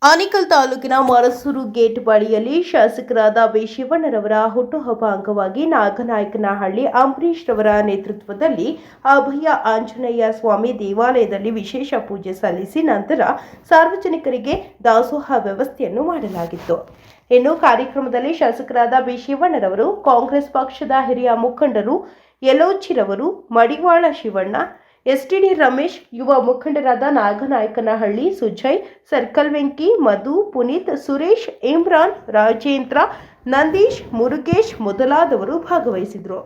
ಆನೇಕಲ್ ತಾಲೂಕಿನ ಮರಸೂರು ಗೇಟ್ ಬಳಿಯಲ್ಲಿ ಶಾಸಕರಾದ ವಿ ಶಿವಣ್ಣರವರ ಹುಟ್ಟುಹಬ್ಬ ಅಂಗವಾಗಿ ನಾಗನಾಯಕನಹಳ್ಳಿ ಅಂಬರೀಶ್ ರವರ ನೇತೃತ್ವದಲ್ಲಿ ಅಭಯ ಆಂಜನೇಯ ಸ್ವಾಮಿ ದೇವಾಲಯದಲ್ಲಿ ವಿಶೇಷ ಪೂಜೆ ಸಲ್ಲಿಸಿ ನಂತರ ಸಾರ್ವಜನಿಕರಿಗೆ ದಾಸೋಹ ವ್ಯವಸ್ಥೆಯನ್ನು ಮಾಡಲಾಗಿತ್ತು. ಇನ್ನು ಕಾರ್ಯಕ್ರಮದಲ್ಲಿ ಶಾಸಕರಾದ ವಿ ಶಿವಣ್ಣರವರು, ಕಾಂಗ್ರೆಸ್ ಪಕ್ಷದ ಹಿರಿಯ ಮುಖಂಡರು ಯಲೋಚಿರವರು, ಮಡಿವಾಳ ಶಿವಣ್ಣ, ಎಸ್ಟಿಡಿ ರಮೇಶ್, ಯುವ ಮುಖಂಡರಾದ ನಾಗನಾಯಕನಹಳ್ಳಿ ಸುಜಯ್, ಸರ್ಕಲ್ ವೆಂಕಿ, ಮಧು, ಪುನೀತ್, ಸುರೇಶ್, ಇಮ್ರಾನ್, ರಾಜೇಂದ್ರ, ನಂದೀಶ್, ಮುರುಗೇಶ್ ಮೊದಲಾದವರು ಭಾಗವಹಿಸಿದರು.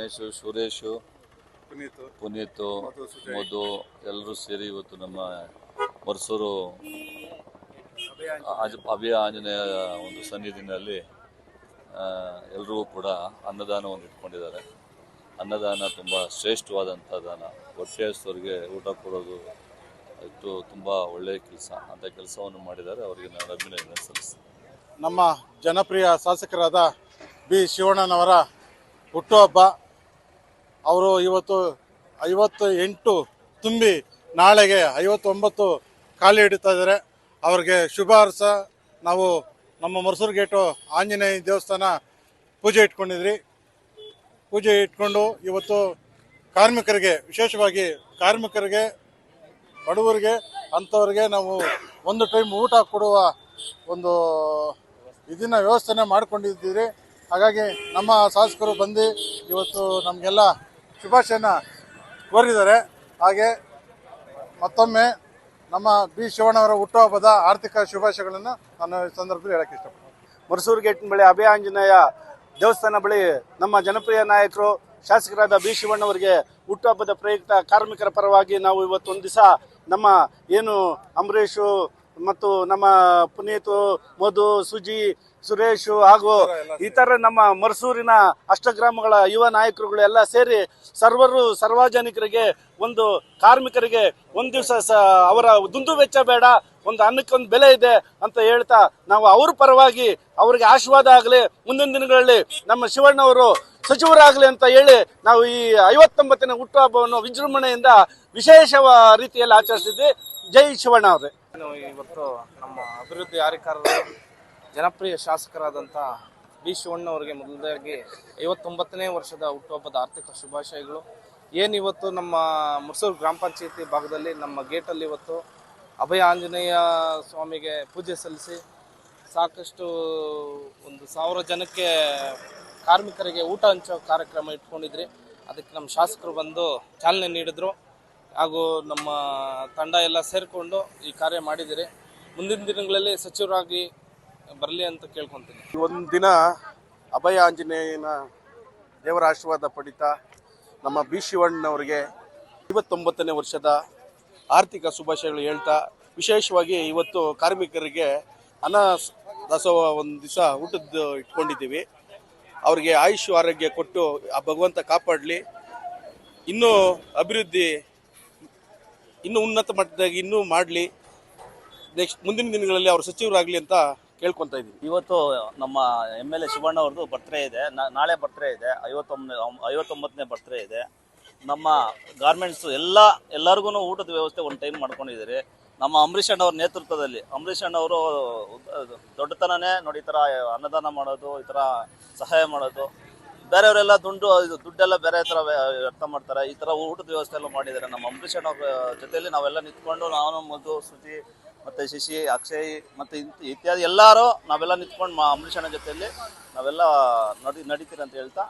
ರಮೇಶು, ಸುರೇಶು, ಪುನೀತು, ಮಧು ಎಲ್ಲರೂ ಸೇರಿ ಇವತ್ತು ನಮ್ಮ ಮರ್ಸೂರು ಅಭಯ ಆಂಜನೇಯ ಒಂದು ಸನ್ನಿಧಿನಲ್ಲಿ ಎಲ್ಲರೂ ಕೂಡ ಅನ್ನದಾನವನ್ನು ಇಟ್ಕೊಂಡಿದ್ದಾರೆ. ಅನ್ನದಾನ ತುಂಬ ಶ್ರೇಷ್ಠವಾದಂಥ ದಾನ. ಹೊಟ್ಟೆ ಹಸಿದವರಿಗೆ ಊಟ ಕೊಡೋದು ಇದು ತುಂಬ ಒಳ್ಳೆಯ ಕೆಲಸ. ಅಂಥ ಕೆಲಸವನ್ನು ಮಾಡಿದ್ದಾರೆ. ಅವರಿಗೆ ನಾನು ಅಭಿನಂದನೆ ಸಲ್ಲಿಸ್ತೀನಿ. ನಮ್ಮ ಜನಪ್ರಿಯ ಶಾಸಕರಾದ ಬಿ ಶಿವಣ್ಣನವರ ಹುಟ್ಟುಹಬ್ಬ. ಅವರು ಇವತ್ತು 58 ತುಂಬಿ ನಾಳೆಗೆ 59 ಕಾಲು ಹಿಡಿತಾ ಇದ್ದಾರೆ. ಅವ್ರಿಗೆ ಶುಭ ಹಾರೈಸ ನಾವು ನಮ್ಮ ಮರ್ಸೂರು ಗೇಟು ಆಂಜನೇಯ ದೇವಸ್ಥಾನ ಪೂಜೆ ಇಟ್ಕೊಂಡು ಇವತ್ತು ಕಾರ್ಮಿಕರಿಗೆ, ವಿಶೇಷವಾಗಿ ಕಾರ್ಮಿಕರಿಗೆ, ಬಡವರಿಗೆ, ಅಂಥವ್ರಿಗೆ ನಾವು ಒಂದು ಟೈಮ್ ಊಟ ಕೊಡುವ ಒಂದು ಇದನ್ನ ವ್ಯವಸ್ಥೆನ ಮಾಡ್ಕೊಂಡಿದ್ದೀರಿ. ಹಾಗಾಗಿ ನಮ್ಮ ಶಾಸಕರು ಬಂದು ಇವತ್ತು ನಮಗೆಲ್ಲ ಶುಭಾಶಯನ ಕೋರಿದ್ದಾರೆ. ಹಾಗೆ ಮತ್ತೊಮ್ಮೆ ನಮ್ಮ ಬಿ ಶಿವಣ್ಣವರ ಹುಟ್ಟುಹಬ್ಬದ ಆರ್ಥಿಕ ಶುಭಾಶಯಗಳನ್ನು ನಾನು ಈ ಸಂದರ್ಭದಲ್ಲಿ ಹೇಳಕ್ಕೆ ಇಷ್ಟಪಡ್ತೀನಿ. ಮರ್ಸೂರು ಗೇಟಿನ ಬಳಿ ಅಭಯ ಆಂಜನೇಯ ದೇವಸ್ಥಾನ ಬಳಿ ನಮ್ಮ ಜನಪ್ರಿಯ ನಾಯಕರು ಶಾಸಕರಾದ ಬಿ ಶಿವಣ್ಣವರಿಗೆ ಹುಟ್ಟುಹಬ್ಬದ ಪ್ರಯುಕ್ತ ಕಾರ್ಮಿಕರ ಪರವಾಗಿ ನಾವು ಇವತ್ತು ಒಂದು ದಿವಸ ನಮ್ಮ ಏನು ಅಂಬರೀಷು ಮತ್ತು ನಮ್ಮ ಪುನೀತು, ಮಧು, ಸುಜಿ, ಸುರೇಶು ಹಾಗೂ ಇತರ ನಮ್ಮ ಮರ್ಸೂರಿನ ಅಷ್ಟಗ್ರಾಮಗಳ ಯುವ ನಾಯಕರುಗಳು ಎಲ್ಲ ಸೇರಿ ಸಾರ್ವಜನಿಕರಿಗೆ, ಒಂದು ಕಾರ್ಮಿಕರಿಗೆ ಒಂದು ದಿವಸ ಅವರ ದುಂದು ವೆಚ್ಚ ಬೇಡ, ಒಂದು ಅನ್ನಕ್ಕೊಂದು ಬೆಲೆ ಇದೆ ಅಂತ ಹೇಳ್ತಾ ನಾವು ಅವ್ರ ಪರವಾಗಿ ಅವರಿಗೆ ಆಶೀರ್ವಾದ ಆಗಲಿ, ಮುಂದಿನ ದಿನಗಳಲ್ಲಿ ನಮ್ಮ ಶಿವಣ್ಣವರು ಸಚಿವರಾಗಲಿ ಅಂತ ಹೇಳಿ ನಾವು ಈ 59ನೇ ಹುಟ್ಟುಹಬ್ಬವನ್ನು ವಿಜೃಂಭಣೆಯಿಂದ ವಿಶೇಷ ರೀತಿಯಲ್ಲಿ ಆಚರಿಸಿದ್ವಿ. ಜೈ ಶಿವಣ್ಣ ಅವರೇ. ಇವತ್ತು ನಮ್ಮ ಅಭಿವೃದ್ಧಿ ಅಧಿಕಾರರು ಜನಪ್ರಿಯ ಶಾಸಕರಾದಂಥ ಬಿ ಶಿವಣ್ಣವರಿಗೆ ಮೊದಲಾಗಿ 59ನೇ ವರ್ಷದ ಹುಟ್ಟುಹಬ್ಬದ ಆರ್ಥಿಕ ಶುಭಾಶಯಗಳು. ಏನಿವತ್ತು ನಮ್ಮ ಮರ್ಸೂರು ಗ್ರಾಮ ಪಂಚಾಯತಿ ಭಾಗದಲ್ಲಿ ನಮ್ಮ ಗೇಟಲ್ಲಿ ಇವತ್ತು ಅಭಯ ಆಂಜನೇಯ ಸ್ವಾಮಿಗೆ ಪೂಜೆ ಸಲ್ಲಿಸಿ ಸಾಕಷ್ಟು 1,000 ಜನಕ್ಕೆ ಕಾರ್ಮಿಕರಿಗೆ ಊಟ ಹಂಚೋ ಕಾರ್ಯಕ್ರಮ ಇಟ್ಕೊಂಡಿದ್ರಿ. ಅದಕ್ಕೆ ನಮ್ಮ ಶಾಸಕರು ಬಂದು ಚಾಲನೆ ನೀಡಿದ್ರು ಹಾಗೂ ನಮ್ಮ ತಂಡ ಎಲ್ಲ ಸೇರಿಕೊಂಡು ಈ ಕಾರ್ಯ ಮಾಡಿದ್ದೀರಿ. ಮುಂದಿನ ದಿನಗಳಲ್ಲಿ ಸಚಿವರಾಗಿ ಬರಲಿ ಅಂತ ಕೇಳ್ಕೊತೀನಿ. ಒಂದು ದಿನ ಅಭಯ ಆಂಜನೇಯನ ದೇವರ ಆಶೀರ್ವಾದ ಪಡಿತಾ ನಮ್ಮ ಬಿ ಶಿವಣ್ಣವರಿಗೆ 59ನೇ ವರ್ಷದ ಆರ್ಥಿಕ ಶುಭಾಶಯಗಳು ಹೇಳ್ತಾ, ವಿಶೇಷವಾಗಿ ಇವತ್ತು ಕಾರ್ಮಿಕರಿಗೆ ಅನ್ನ ದಾಸೋಹ ಒಂದು ದಿವಸ ಊಟದ್ದು ಇಟ್ಕೊಂಡಿದ್ದೀವಿ. ಅವರಿಗೆ ಆಯುಷ್ ಆರೋಗ್ಯ ಕೊಟ್ಟು ಆ ಭಗವಂತ ಕಾಪಾಡಲಿ, ಇನ್ನೂ ಅಭಿವೃದ್ಧಿ ಇನ್ನೂ ಉನ್ನತ ಮಟ್ಟದಾಗಿ ಇನ್ನೂ ಮಾಡಲಿ, ನೆಕ್ಸ್ಟ್ ಮುಂದಿನ ದಿನಗಳಲ್ಲಿ ಅವರು ಸಚಿವರಾಗಲಿ ಅಂತ ಕೇಳ್ಕೊತಾ ಇದ್ದೀವಿ. ಇವತ್ತು ನಮ್ಮ MLA ಶಿವಣ್ಣ ಅವ್ರದ್ದು ಬರ್ತ್ಡೇ ಇದೆ. ನಾಳೆ ಬರ್ತ್ಡೇ ಇದೆ, 59ನೇ ಬರ್ತ್ಡೇ ಇದೆ. ನಮ್ಮ ಗಾರ್ಮೆಂಟ್ಸ್ ಎಲ್ಲರಿಗೂ ಊಟದ ವ್ಯವಸ್ಥೆ ಒಂದು ಟೈಮ್ ಮಾಡ್ಕೊಂಡಿದ್ದೀರಿ. ನಮ್ಮ ಅಂಬರೀಷ್ ಅಣ್ಣವ್ರ ನೇತೃತ್ವದಲ್ಲಿ ಅಂಬರೀಷ್ ಅಣ್ಣವರು ದೊಡ್ಡತನನೇ ನೋಡಿ, ಈ ಥರ ಅನ್ನದಾನ ಮಾಡೋದು, ಈ ಥರ ಸಹಾಯ ಮಾಡೋದು. ಬೇರೆಯವರೆಲ್ಲ ದುಡ್ಡೆಲ್ಲ ಬೇರೆ ಥರ ವ್ಯರ್ಥ ಮಾಡ್ತಾರೆ. ಈ ಥರ ಊಟದ ವ್ಯವಸ್ಥೆ ಎಲ್ಲ ಮಾಡಿದ್ದಾರೆ. ನಮ್ಮ ಅಂಬರೀಷ್ ಅಣ್ಣವ್ರ ಜೊತೆಯಲ್ಲಿ ನಾವೆಲ್ಲ ನಿಂತ್ಕೊಂಡು, ನಾನು, ಮಧು, ಶ್ರುತಿ ಮತ್ತು ಶಶಿ, ಅಕ್ಷಯ್ ಮತ್ತು ಇತ್ಯಾದಿ ಎಲ್ಲರೂ ನಾವೆಲ್ಲ ನಿಂತ್ಕೊಂಡು ಅಂಬರೀಷ್ ಅಣ್ಣ ಜೊತೆಯಲ್ಲಿ ನಾವೆಲ್ಲ ನಡೀತೀರಿ ಅಂತ ಹೇಳ್ತಾ,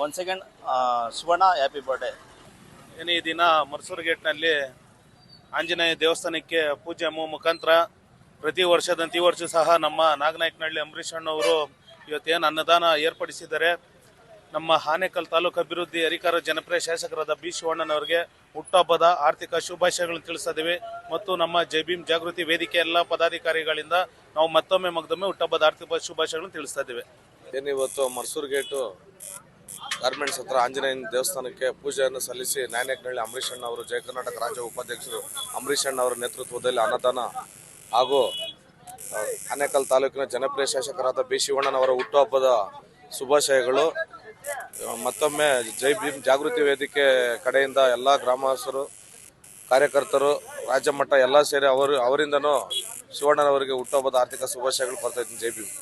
one second Shivanna happy birthday. ಏನು ಈ ದಿನ ಮರ್ಸೂರು ಗೇಟ್ನಲ್ಲಿ ಆಂಜನೇಯ ದೇವಸ್ಥಾನಕ್ಕೆ ಪೂಜೆ ಮುಖಾಂತರ ಪ್ರತಿ ವರ್ಷದಂತೆ ಈ ವರ್ಷ ಸಹ ನಮ್ಮ ನಾಗನಾಯಕನಹಳ್ಳಿ ಅಂಬರೀಷ್ ಅಣ್ಣವರು ಇವತ್ತೇನು ಅನ್ನದಾನ ಏರ್ಪಡಿಸಿದ್ದಾರೆ. ನಮ್ಮ ಆನೇಕಲ್ ತಾಲೂಕು ಅಭಿವೃದ್ಧಿ ಅಧಿಕಾರ ಜನಪ್ರಿಯ ಶಾಸಕರಾದ ಬಿ ಶಿವಣ್ಣನವರಿಗೆ ಹುಟ್ಟುಹಬ್ಬದ ಆರ್ಥಿಕ ಶುಭಾಶಯಗಳನ್ನು ತಿಳಿಸ್ತಾ ಇದ್ದೀವಿ. ಮತ್ತು ನಮ್ಮ ಜೈ ಭೀಮ್ ಜಾಗೃತಿ ವೇದಿಕೆ ಎಲ್ಲ ಪದಾಧಿಕಾರಿಗಳಿಂದ ನಾವು ಮತ್ತೊಮ್ಮೆ ಹುಟ್ಟುಹಬ್ಬದ ಆರ್ಥಿಕ ಶುಭಾಶಯಗಳನ್ನು ತಿಳಿಸ್ತಾ ಇದ್ದೀವಿ. ಏನಿವತ್ತು ಮರ್ಸೂರು ಗೇಟು ಗಾರ್ಮೆಂಟ್ಸ್ ಹತ್ರ ಆಂಜನೇಯನ ದೇವಸ್ಥಾನಕ್ಕೆ ಪೂಜೆಯನ್ನು ಸಲ್ಲಿಸಿ ನಾಯಕನಹಳ್ಳಿ ಅಂಬರೀಷ್ ಅಣ್ಣ ಅವರು, ಜಯ ಕರ್ನಾಟಕ ರಾಜ್ಯ ಉಪಾಧ್ಯಕ್ಷರು ಅಂಬರೀಷ್ ಅಣ್ಣ ಅವರ ನೇತೃತ್ವದಲ್ಲಿ ಅನ್ನದಾನ ಹಾಗೂ ಆನೇಕಲ್ ತಾಲೂಕಿನ ಜನಪ್ರಿಯ ಶಾಸಕರಾದ ಬಿ ಶಿವಣ್ಣನವರ ಹುಟ್ಟುಹಬ್ಬದ ಶುಭಾಶಯಗಳು. ಮತ್ತೊಮ್ಮೆ ಜೈ ಭೀಮ್ ಜಾಗೃತಿ ವೇದಿಕೆ ಕಡೆಯಿಂದ ಎಲ್ಲ ಗ್ರಾಮಸ್ಥರು, ಕಾರ್ಯಕರ್ತರು, ರಾಜ್ಯ ಮಟ್ಟ ಎಲ್ಲ ಸೇರಿ ಅವರಿಂದನೂ ಶಿವಣ್ಣನವರಿಗೆ ಹುಟ್ಟುಹಬ್ಬದ ಆರ್ಥಿಕ ಶುಭಾಶಯಗಳು ಕೊಡ್ತಾ ಇದ್ದೀನಿ. ಜೈ ಭೀಮ್.